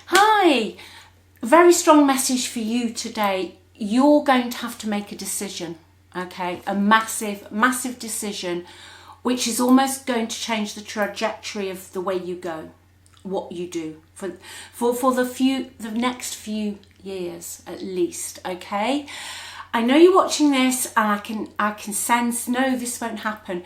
Hi, very strong message for you today. You're going to have to make a decision, okay? A massive decision, which is almost going to change the trajectory of the way you go, what you do for the next few years at least, okay? I know you're watching this and I can sense, no, this won't happen.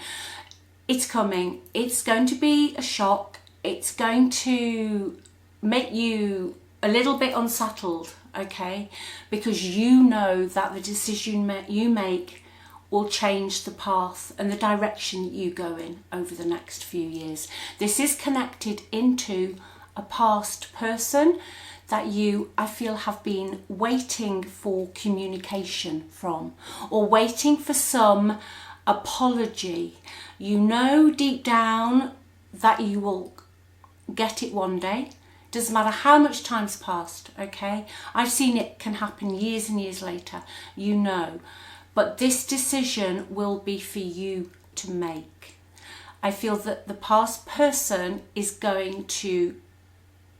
It's coming. It's going to be a shock. It's going to make you a little bit unsettled, okay? Because you know that the decision you make will change the path and the direction that you go in over the next few years. This is connected into a past person that you, I feel, have been waiting for communication from, or waiting for some apology. You know deep down that you will get it one day. Doesn't matter how much time's passed, okay? I've seen it can happen years and years later, you know. But this decision will be for you to make. I feel that the past person is going to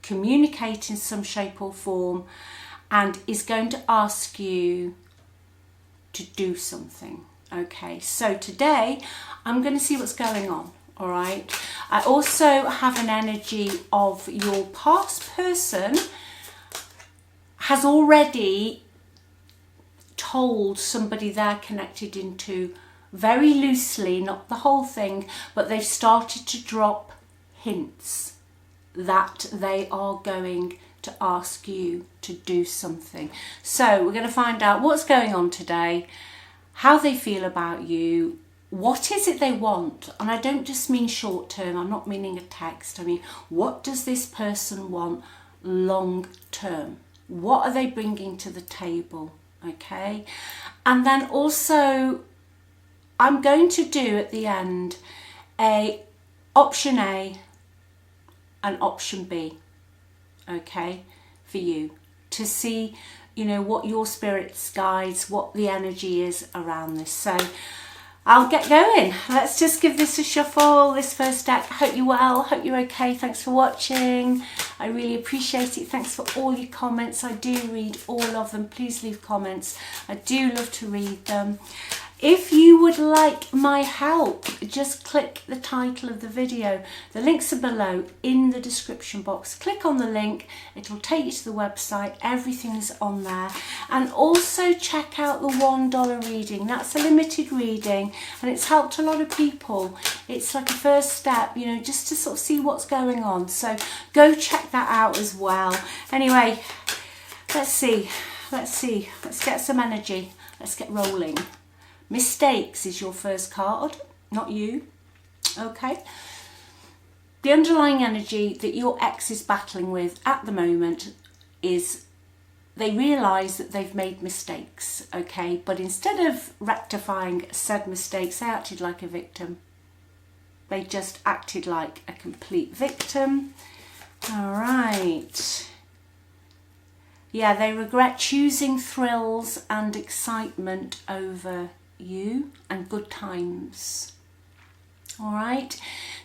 communicate in some shape or form and is going to ask you to do something, okay? So today I'm going to see what's going on. All right. I also have an energy of your past person has already told somebody they're connected into very loosely, not the whole thing, but they've started to drop hints that they are going to ask you to do something. So we're going to find out what's going on today, how they feel about you, what is it they want? And I don't just mean short term, I'm not meaning a text. I mean, what does this person want long term? What are they bringing to the table? Okay. And then also, I'm going to do at the end option A and option B, okay, for you to see, you know, what your spirit's guides, what the energy is around this. So I'll get going. Let's just give this a shuffle, this first deck. Hope you're well, hope you're okay. Thanks for watching. I really appreciate it. Thanks for all your comments. I do read all of them. Please leave comments. I do love to read them. If you would like my help, just click the title of the video. The links are below in the description box. Click on the link, it will take you to the website, everything's on there. And also check out the $1 reading. That's a limited reading and it's helped a lot of people. It's like a first step, you know, just to sort of see what's going on. So go check that out as well. Anyway, let's get some energy. Let's get rolling. Mistakes is your first card, not you, okay? The underlying energy that your ex is battling with at the moment is they realise that they've made mistakes, okay? But instead of rectifying said mistakes, they acted like a victim. They just acted like a complete victim. All right. Yeah, they regret choosing thrills and excitement over you and good times. All right,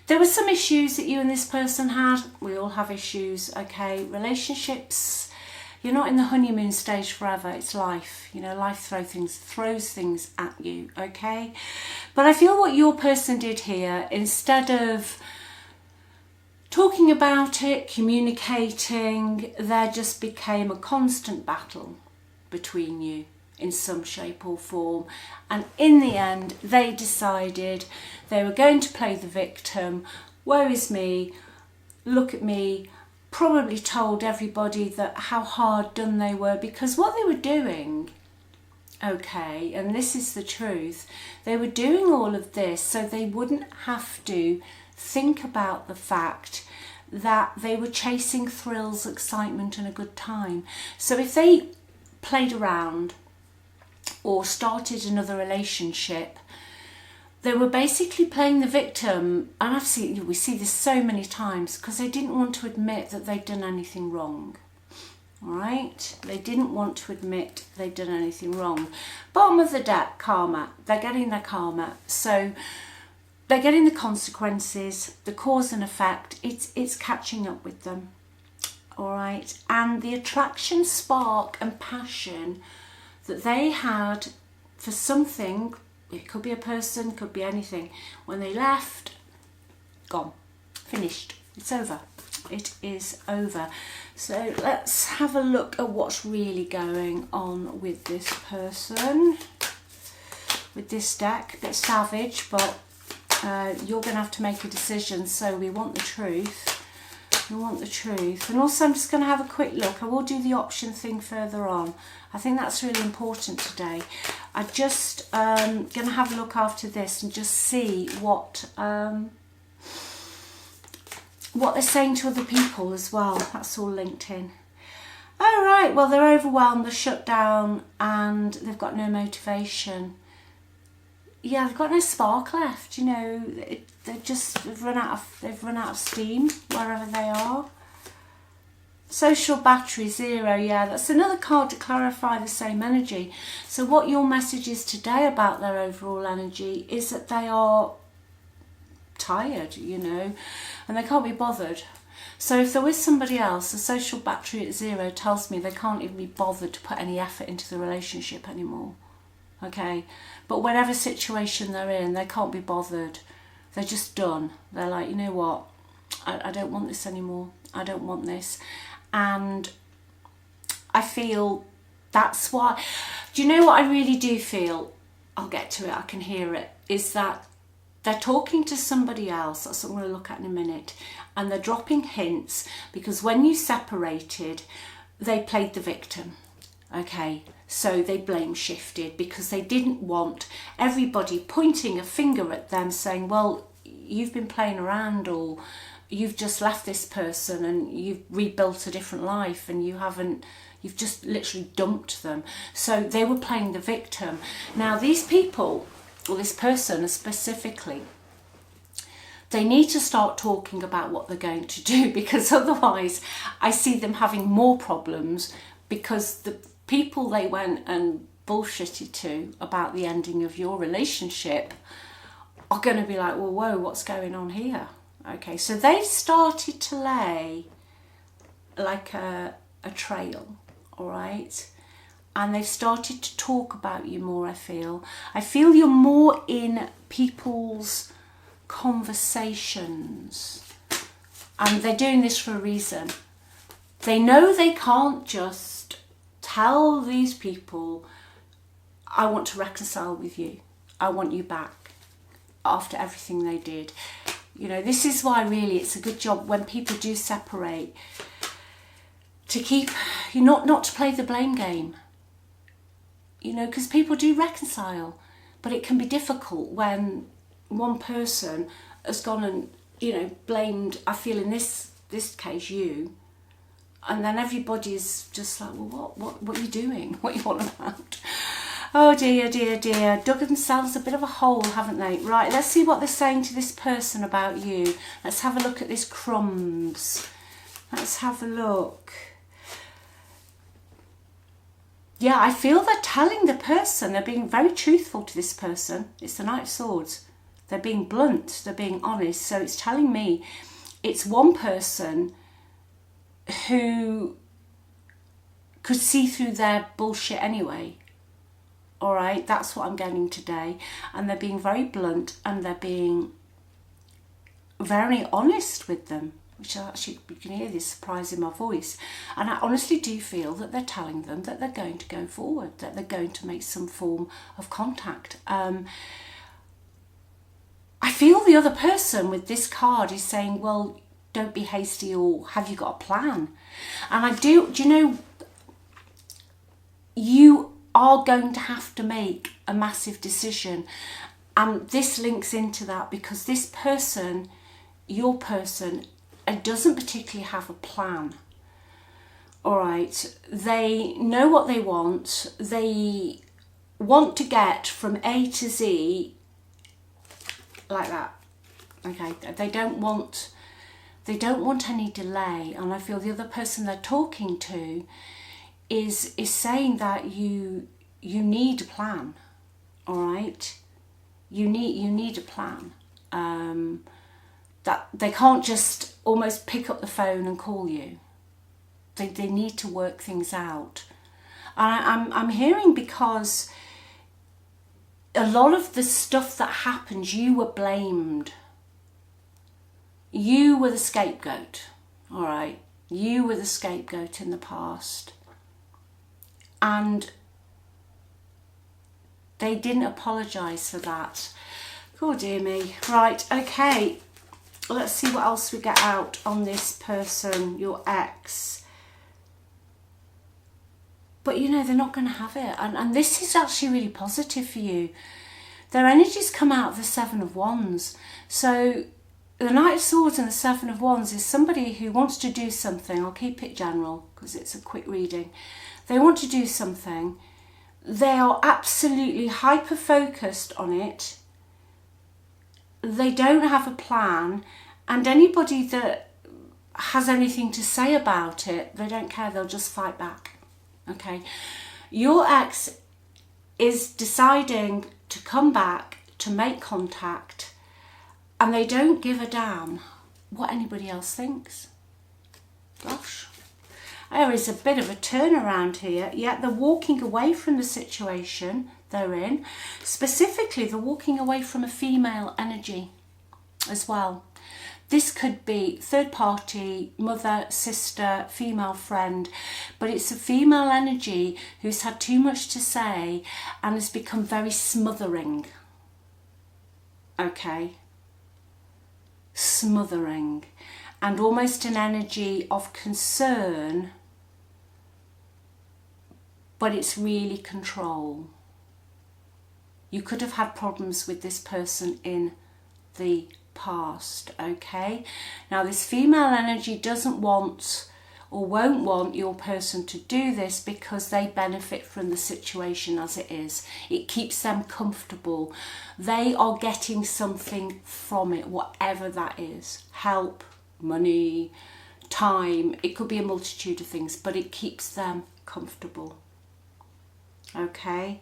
there were some issues that you and this person had. We all have issues, okay? Relationships, you're not in the honeymoon stage forever. It's life, you know, life throws things at you, okay? But I feel what your person did here, instead of talking about it, communicating, there just became a constant battle between you in some shape or form. And in the end, they decided they were going to play the victim. Woe is me, look at me. Probably told everybody that how hard done they were, because what they were doing, okay, and this is the truth, they were doing all of this so they wouldn't have to think about the fact that they were chasing thrills, excitement and a good time. So if they played around or started another relationship, they were basically playing the victim. And we see this so many times, because they didn't want to admit that they'd done anything wrong. All right, they didn't want to admit they'd done anything wrong. Bottom of the deck, karma. They're getting their karma. So they're getting the consequences, the cause and effect. It's catching up with them. all right? And the attraction, spark and passion that they had for something, it could be a person, could be anything, when they left, gone, finished, it's over. It is over. So let's have a look at what's really going on with this person, with this deck. A bit savage, but you're going to have to make a decision. So we want the truth. We want the truth. And also I'm just going to have a quick look. I will do the option thing further on. I think that's really important today. I'm just going to have a look after this and just see what they're saying to other people as well. That's all linked in. Oh, right. Well, they're overwhelmed, they're shut down, and they've got no motivation. Yeah, they've got no spark left. You know, they've run out of steam wherever they are. Social battery 0. Yeah, that's another card to clarify the same energy. So what your message is today about their overall energy is that they are tired, you know, and they can't be bothered. So if there was somebody else, the social battery at 0 tells me they can't even be bothered to put any effort into the relationship anymore. Okay, but whatever situation they're in, they can't be bothered. They're just done. They're like, you know what, I don't want this anymore. I don't want this. And I feel that's why, do you know what I really do feel? I'll get to it, I can hear it, is that they're talking to somebody else. That's what I'm going to look at in a minute. And they're dropping hints because when you separated, they played the victim. Okay, so they blame shifted because they didn't want everybody pointing a finger at them saying, well, you've been playing around, or you've just left this person and you've rebuilt a different life and you've just literally dumped them. So they were playing the victim. Now these people, or this person specifically, they need to start talking about what they're going to do, because otherwise I see them having more problems, because the people they went and bullshitted to about the ending of your relationship are going to be like, well, whoa, what's going on here? Okay, so they've started to lay like a trail, all right? And they've started to talk about you more, I feel. I feel you're more in people's conversations. And they're doing this for a reason. They know they can't just tell these people, I want to reconcile with you. I want you back after everything they did. You know, this is why really it's a good job when people do separate to keep, not to play the blame game. You know, because people do reconcile, but it can be difficult when one person has gone and, blamed, I feel in this case, you, and then everybody's just like, well, what are you doing? What are you on about? Oh dear, dear, dear. Dug themselves a bit of a hole, haven't they? Right, let's see what they're saying to this person about you. Let's have a look at this crumbs. Let's have a look. Yeah, I feel they're telling the person, they're being very truthful to this person. It's the Knight of Swords. They're being blunt, they're being honest. So it's telling me it's one person who could see through their bullshit anyway. All right, that's what I'm getting today. And they're being very blunt and they're being very honest with them, which actually, you can hear this surprise in my voice. And I honestly do feel that they're telling them that they're going to go forward, that they're going to make some form of contact. I feel the other person with this card is saying, well, don't be hasty, or have you got a plan? And I do you know, you are going to have to make a massive decision. And this links into that because this person, your person, doesn't particularly have a plan. All right, they know what they want. They want to get from A to Z like that. Okay, they don't want any delay. And I feel the other person they're talking to is saying that you need a plan. All right, you need a plan. That they can't just almost pick up the phone and call you. They need to work things out. And I'm hearing because a lot of the stuff that happens, you were blamed. You were the scapegoat, all right? You were the scapegoat in the past. And they didn't apologise for that. Oh dear me. Right, okay. Let's see what else we get out on this person, your ex. But you know, they're not going to have it. And this is actually really positive for you. Their energies come out of the Seven of Wands. So the Knight of Swords and the Seven of Wands is somebody who wants to do something. I'll keep it general because it's a quick reading. They want to do something. They are absolutely hyper-focused on it. They don't have a plan. And anybody that has anything to say about it, they don't care. They'll just fight back. Okay? Your ex is deciding to come back, to make contact, and they don't give a damn what anybody else thinks. Gosh. There is a bit of a turnaround here, yet they're walking away from the situation they're in. Specifically, they're walking away from a female energy as well. This could be third party, mother, sister, female friend, but it's a female energy who's had too much to say and has become very smothering. Okay? Smothering. And almost an energy of concern, but it's really control. You could have had problems with this person in the past, okay? Now this female energy doesn't want or won't want your person to do this because they benefit from the situation as it is. It keeps them comfortable. They are getting something from it, whatever that is. Help, money, time. It could be a multitude of things, but it keeps them comfortable. Okay?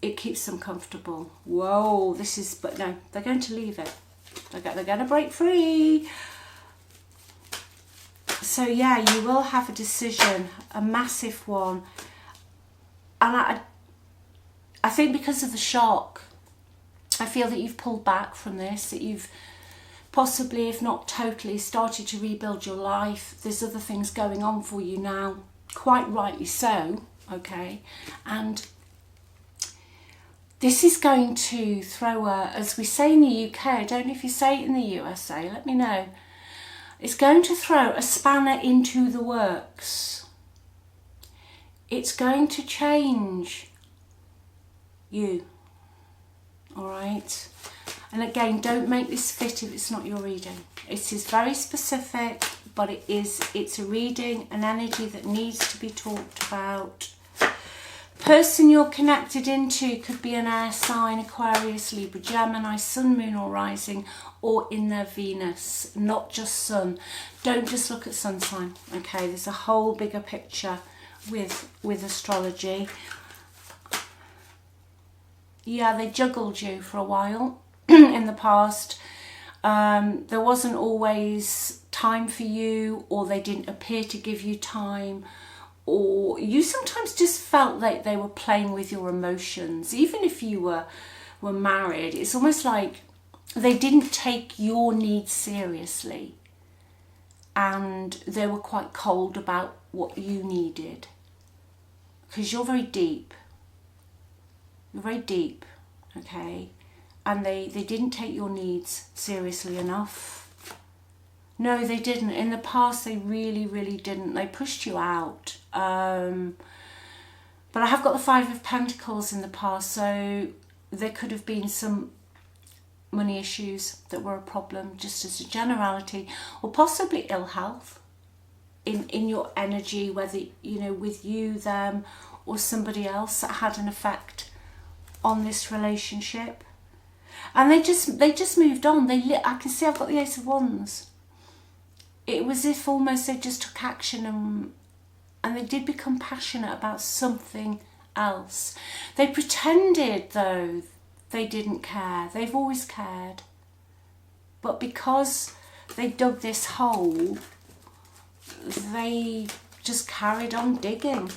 It keeps them comfortable. Whoa, this is, but no, they're going to leave it. They're going to break free. So yeah, you will have a decision, a massive one. And I think because of the shock, I feel that you've pulled back from this, that you've possibly, if not totally, started to rebuild your life. There's other things going on for you now, quite rightly so, okay? And this is going to throw a, as we say in the UK, I don't know if you say it in the USA, let me know. It's going to throw a spanner into the works. It's going to change you, all right? And again, don't make this fit if it's not your reading. It is very specific, but it's a reading, an energy that needs to be talked about. Person you're connected into could be an air sign, Aquarius, Libra, Gemini, Sun, Moon or Rising, or in their Venus, not just Sun. Don't just look at Sun sign, okay? There's a whole bigger picture with astrology. Yeah, they juggled you for a while in the past. There wasn't always time for you, or they didn't appear to give you time, or you sometimes just felt like they were playing with your emotions. Even if you were married, it's almost like they didn't take your needs seriously, and they were quite cold about what you needed, because you're very deep. You're very deep, okay? And they didn't take your needs seriously enough. No, they didn't. In the past, they really, really didn't. They pushed you out. But I have got the Five of Pentacles in the past, so there could have been some money issues that were a problem, just as a generality, or possibly ill health in your energy, whether, you know, with you, them, or somebody else that had an effect on this relationship. And they just moved on. I can see I've got the Ace of Wands. It was as if almost they just took action and they did become passionate about something else. They pretended, though, they didn't care. They've always cared. But because they dug this hole, they just carried on digging.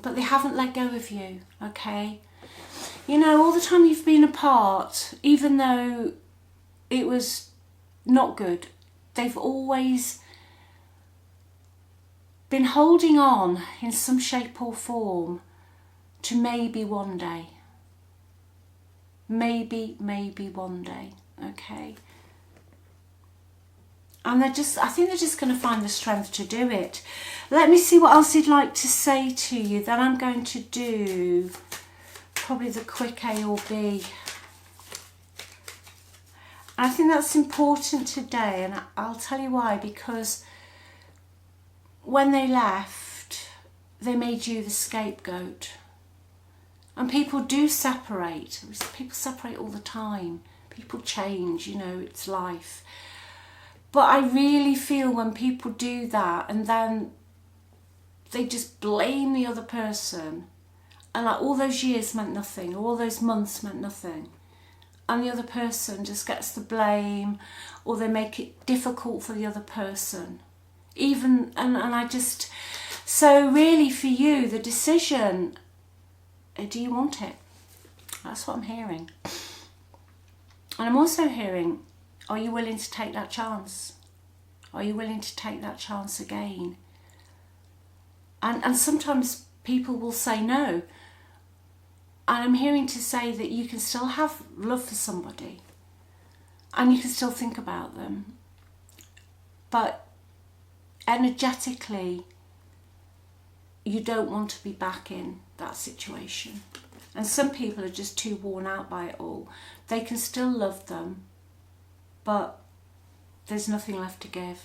But they haven't let go of you, okay? You know, all the time you've been apart, even though it was not good, they've always been holding on in some shape or form to maybe one day. Maybe one day, okay? And I think they're just going to find the strength to do it. Let me see what else he'd like to say to you. Then I'm going to do probably the quick A or B. I think that's important today, and I'll tell you why. Because when they left, they made you the scapegoat. And people do separate. People separate all the time. People change, you know, it's life. But I really feel when people do that and then they just blame the other person, and like all those years meant nothing, or all those months meant nothing, and the other person just gets the blame, or they make it difficult for the other person. So really for you, the decision, do you want it? That's what I'm hearing. And I'm also hearing, are you willing to take that chance? Are you willing to take that chance again? And sometimes people will say no. And I'm hearing to say that you can still have love for somebody and you can still think about them. But energetically, you don't want to be back in that situation. And some people are just too worn out by it all. They can still love them, but there's nothing left to give.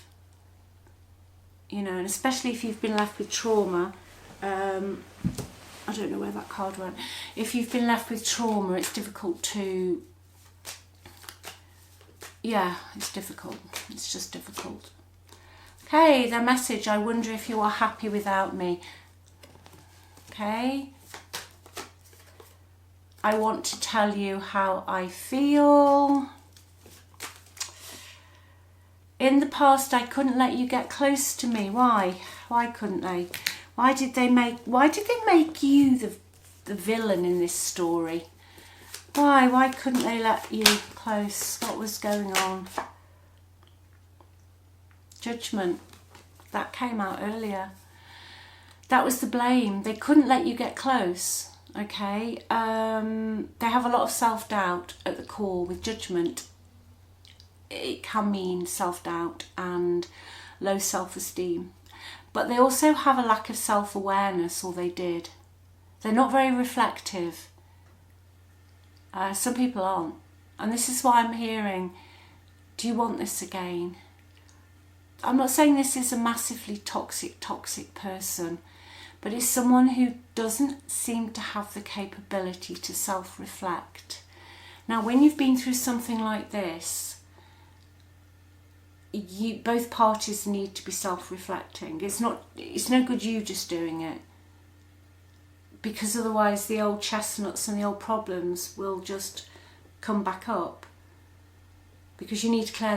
You know, and especially if you've been left with trauma, I don't know where that card went. If you've been left with trauma, it's difficult to, yeah, it's difficult. It's just difficult. Okay, their message, I wonder if you are happy without me. Okay. I want to tell you how I feel. In the past, I couldn't let you get close to me. Why? Why couldn't they? Why did they make you the villain in this story? Why? Why couldn't they let you close? What was going on? Judgment. That came out earlier. That was the blame. They couldn't let you get close. Okay. They have a lot of self-doubt at the core with judgment. It can mean self-doubt and low self-esteem. But they also have a lack of self-awareness, or they did. They're not very reflective. Some people aren't. And this is why I'm hearing, do you want this again? I'm not saying this is a massively toxic person, but it's someone who doesn't seem to have the capability to self-reflect. Now, when you've been through something like this, both parties need to be self-reflecting. It's no good you just doing it, because otherwise the old chestnuts and the old problems will just come back up. Because you need to clear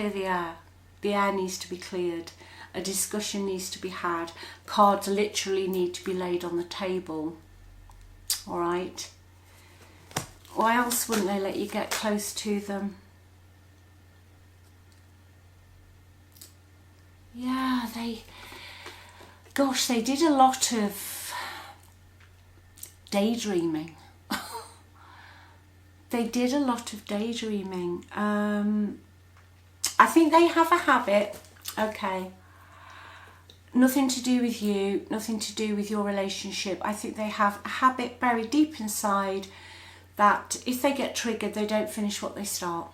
the air. The air needs to be cleared. A discussion needs to be had. Cards literally need to be laid on the table. All right. Why else wouldn't they let you get close to them? Yeah, they did a lot of daydreaming. They did a lot of daydreaming. I think they have a habit, okay, nothing to do with you, nothing to do with your relationship. I think they have a habit buried deep inside that if they get triggered, they don't finish what they start.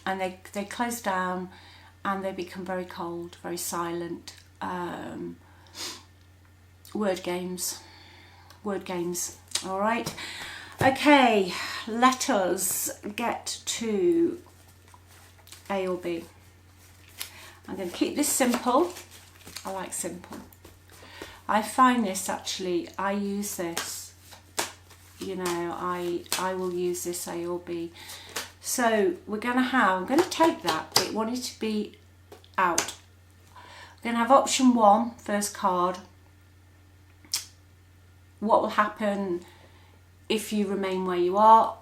And they close down and they become very cold, very silent. Word games, all right? Okay, let us get to A or B. I'm going to keep this simple. I like simple. I find this actually, I use this, you know, I will use this A or B. So I'm going to take that. It wanted to be out. We're going to have option 1, first card. What will happen if you remain where you are?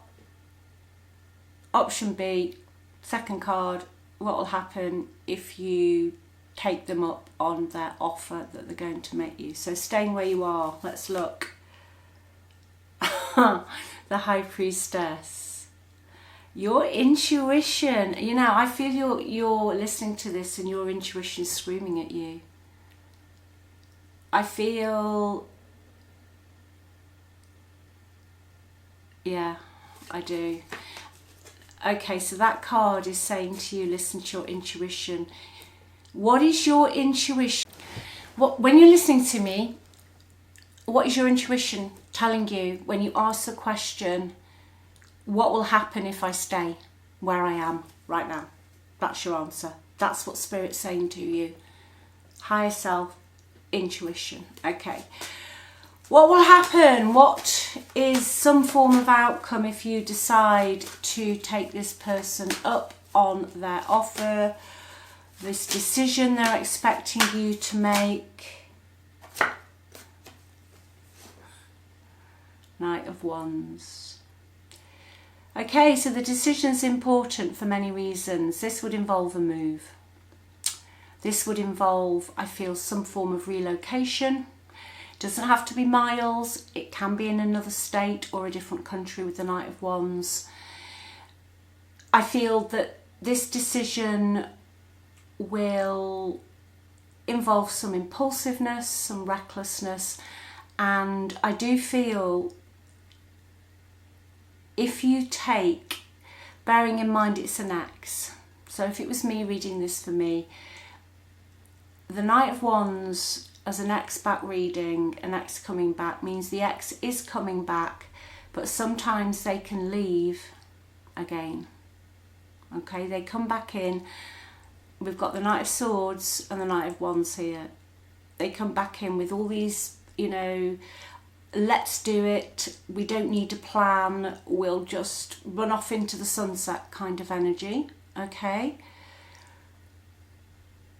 Option B, second card. What will happen if you take them up on their offer that they're going to make you? So staying where you are, let's look. The High Priestess. Your intuition, you know, I feel you're listening to this and your intuition is screaming at you. I feel, yeah, I do. Okay, so that card is saying to you, listen to your intuition. What is your intuition? When you're listening to me, what is your intuition telling you when you ask the question, what will happen if I stay where I am right now? That's your answer. That's what Spirit's saying to you. Higher self, intuition. Okay. What will happen? What is some form of outcome if you decide to take this person up on their offer, this decision they're expecting you to make? Knight of Wands. Okay, so the decision's important for many reasons. This would involve a move. This would involve, I feel, some form of relocation. It doesn't have to be miles. It can be in another state or a different country with the Knight of Wands. I feel that this decision will involve some impulsiveness, some recklessness, and I do feel if you take, bearing in mind it's an ex, so if it was me reading this for me, the Knight of Wands as an ex back reading, an ex coming back, means the ex is coming back, but sometimes they can leave again. Okay, they come back in. We've got the Knight of Swords and the Knight of Wands here. They come back in with all these, you know, let's do it, we don't need a plan, we'll just run off into the sunset kind of energy, okay?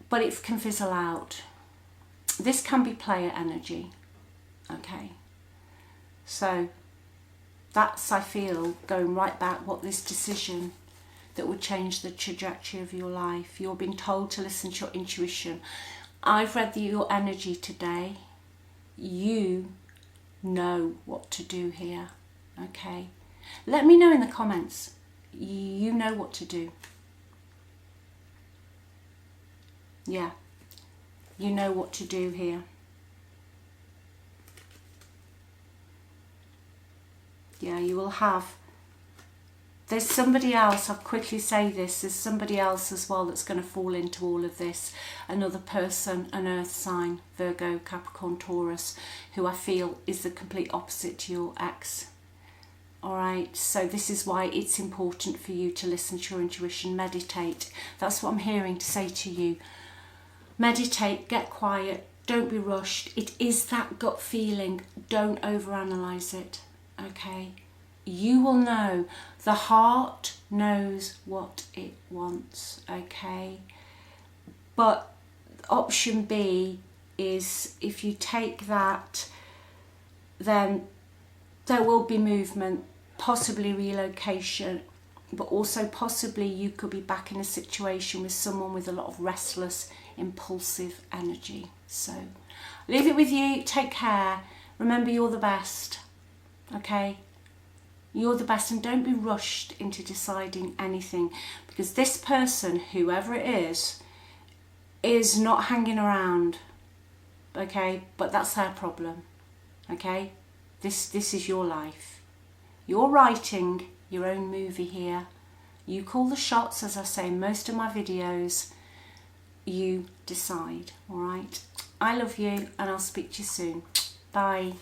But it can fizzle out. This can be player energy, okay? So that's, I feel, going right back, what this decision that would change the trajectory of your life. You're being told to listen to your intuition. I've read your energy today. You know what to do here, okay? Let me know in the comments. You know what to do. Yeah, you know what to do here. Yeah, you will have. There's somebody else, I'll quickly say this, there's somebody else as well that's going to fall into all of this. Another person, an earth sign, Virgo, Capricorn, Taurus, who I feel is the complete opposite to your ex. Alright, so this is why it's important for you to listen to your intuition, meditate. That's what I'm hearing to say to you. Meditate, get quiet, don't be rushed. It is that gut feeling, don't overanalyze it, okay? You will know. The heart knows what it wants, okay? But option B is if you take that, then there will be movement, possibly relocation, but also possibly you could be back in a situation with someone with a lot of restless, impulsive energy. So leave it with you. Take care. Remember, you're the best, okay? You're the best, and don't be rushed into deciding anything, because this person, whoever it is not hanging around, okay? But that's their problem, okay? This is your life. You're writing your own movie here. You call the shots, as I say in most of my videos. You decide, all right? I love you, and I'll speak to you soon. Bye.